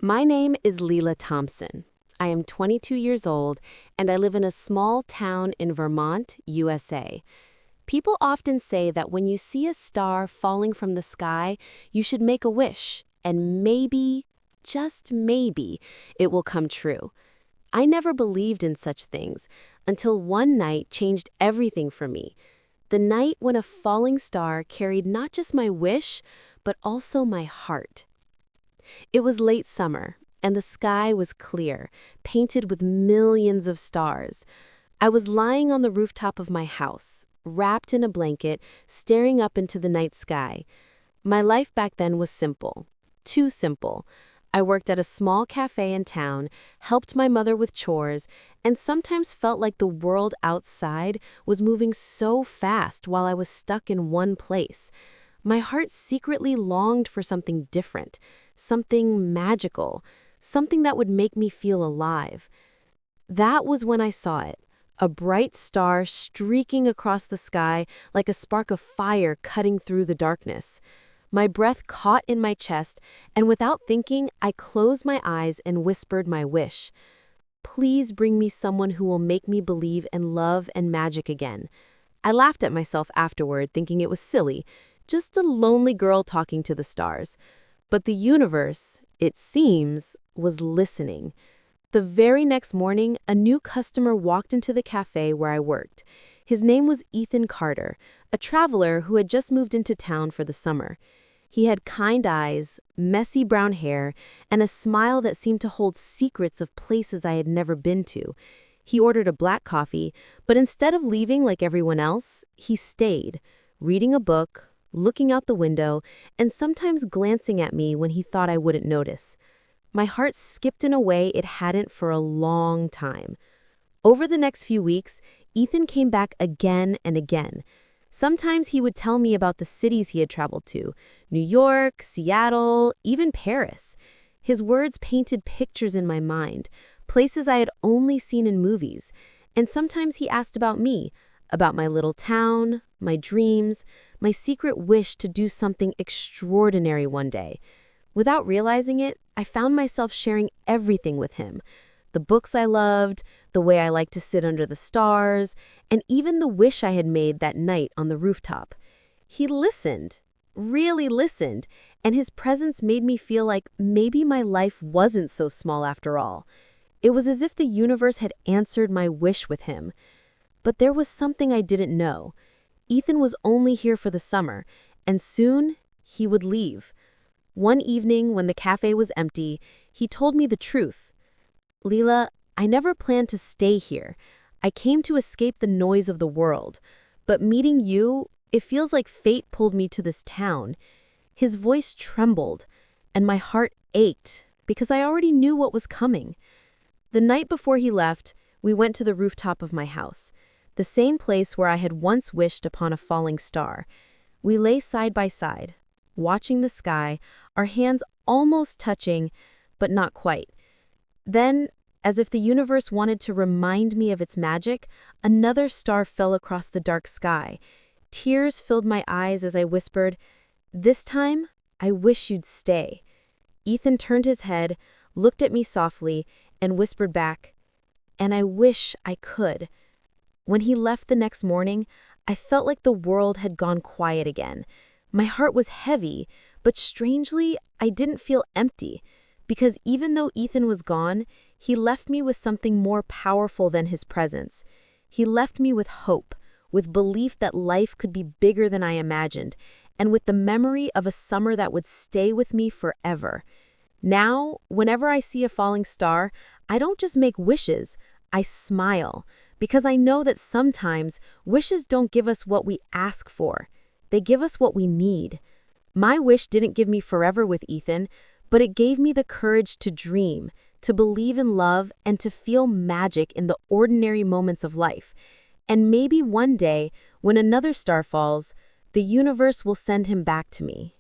My name is Leela Thompson. I am 22 years old, and I live in a small town in Vermont, USA. People often say that when you see a star falling from the sky, you should make a wish, and maybe, just maybe, it will come true. I never believed in such things until one night changed everything for me. The night when a falling star carried not just my wish, but also my heart. It was late summer, and the sky was clear, painted with millions of stars. I was lying on the rooftop of my house, wrapped in a blanket, staring up into the night sky. My life back then was simple. Too simple. I worked at a small cafe in town, helped my mother with chores, and sometimes felt like the world outside was moving so fast while I was stuck in one place. My heart secretly longed for something different, something magical, something that would make me feel alive. That was when I saw it, a bright star streaking across the sky like a spark of fire cutting through the darkness. My breath caught in my chest, and without thinking, I closed my eyes and whispered my wish. Please bring me someone who will make me believe in love and magic again. I laughed at myself afterward, thinking it was silly, just a lonely girl talking to the stars. But the universe, it seems, was listening. The very next morning, a new customer walked into the cafe where I worked. His name was Ethan Carter, a traveler who had just moved into town for the summer. He had kind eyes, messy brown hair, and a smile that seemed to hold secrets of places I had never been to. He ordered a black coffee, but instead of leaving like everyone else, he stayed, reading a book, looking out the window, and sometimes glancing at me when he thought I wouldn't notice. My heart skipped in a way it hadn't for a long time. Over the next few weeks, Ethan came back again and again. Sometimes he would tell me about the cities he had traveled to, New York, Seattle, even Paris. His words painted pictures in my mind, places I had only seen in movies. And sometimes he asked about me, about my little town, my dreams, my secret wish to do something extraordinary one day. Without realizing it, I found myself sharing everything with him. The books I loved, the way I liked to sit under the stars, and even the wish I had made that night on the rooftop. He listened, really listened, and his presence made me feel like maybe my life wasn't so small after all. It was as if the universe had answered my wish with him. But there was something I didn't know. Ethan was only here for the summer, and soon he would leave. One evening, when the cafe was empty, he told me the truth. Leela, I never planned to stay here. I came to escape the noise of the world. But meeting you, it feels like fate pulled me to this town. His voice trembled, and my heart ached because I already knew what was coming. The night before he left, we went to the rooftop of my house, the same place where I had once wished upon a falling star. We lay side by side, watching the sky, our hands almost touching, but not quite. Then, as if the universe wanted to remind me of its magic, another star fell across the dark sky. Tears filled my eyes as I whispered, "This time, I wish you'd stay." Ethan turned his head, looked at me softly, and whispered back, "And I wish I could." When he left the next morning, I felt like the world had gone quiet again. My heart was heavy, but strangely, I didn't feel empty. Because even though Ethan was gone, he left me with something more powerful than his presence. He left me with hope, with belief that life could be bigger than I imagined, and with the memory of a summer that would stay with me forever. Now, whenever I see a falling star, I don't just make wishes, I smile, because I know that sometimes wishes don't give us what we ask for. They give us what we need. My wish didn't give me forever with Ethan, but it gave me the courage to dream, to believe in love, and to feel magic in the ordinary moments of life. And maybe one day, when another star falls, the universe will send him back to me.